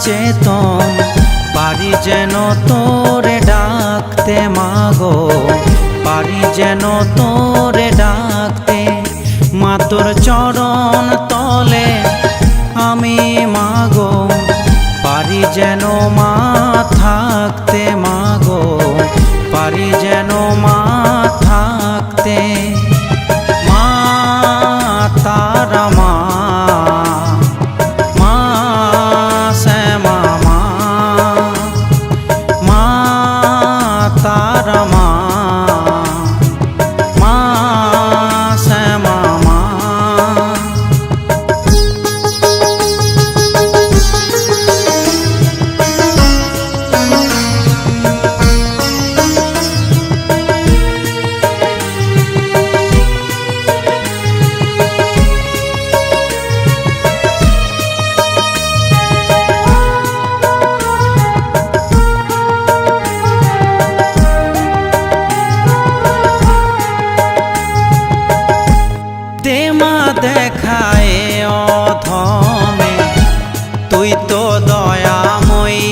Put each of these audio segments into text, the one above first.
চেতন পারি যেন তোরে ডাকতে মাগো, পারি যেন তোরে ডাকতে। মা তোর চরণ তলে আমি মাগো, পারি যেন মা থাকতে মাগো, পারি যেন মা থাকতে। মা তারা মা, মা শ্যামা মা, মা তারা মা, মা শ্যামা মা। দেখায় অধমে তুই তো দয়াময়ী,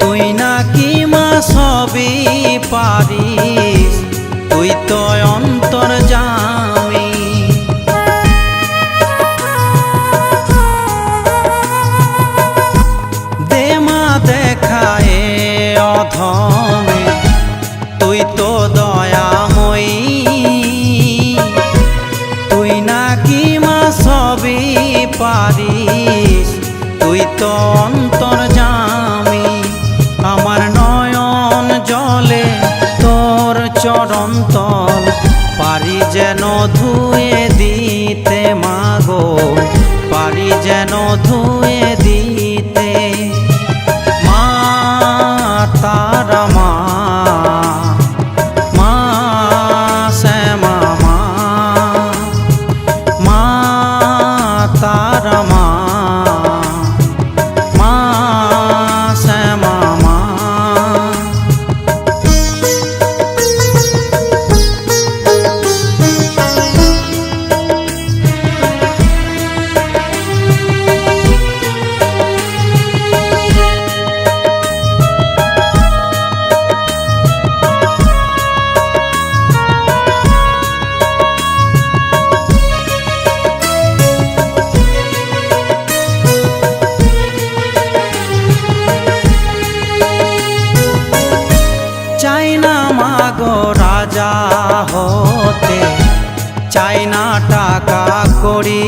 তুই নাকি মা সবই পারিস, তুই তো অন্তর্যামী। দে মা দেখায় অধমে তুই তো দয়াময়ী, তুই নাকি মা সবই পারিস, তুই তো অন্তর্যামী। আমার নয়ন জলে তোর চরণ তল পারি যেন ধুয়ে দিতে মাগো, পারি যেন ধুয়ে দিতে। মা তারা মা, মা শ্যামা মা, মা তারা মা, মা শ্যামা মা। চাই না মাগো রাজা হতে, চাই না টাকা করি,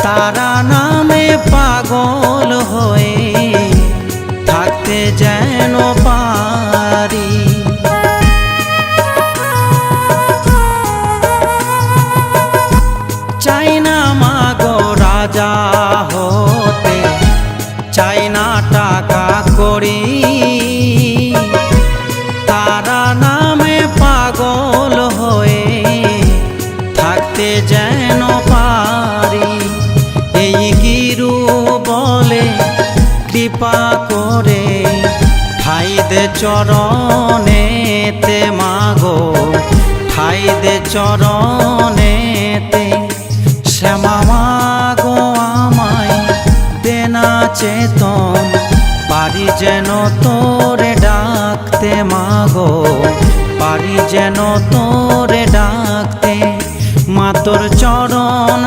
তারা নামে পাগল হয়ে থাকতে যেন পারি। চাই না মাগো রাজা হতে, চাই না টাকা করি, তারা নামে পাগল হয়ে থাকতে যেন পারি। এই গিরু বলে কৃপা করে ঠাই দে চরণেতে মাগো, ঠাই দে চরণেতে। শ্যামা মাগো আমায় দেনা চেতন পারি যেন তোরে ডাকতে মাগো, পারি যেন তোরে ডাকতে। মা তোর চরণ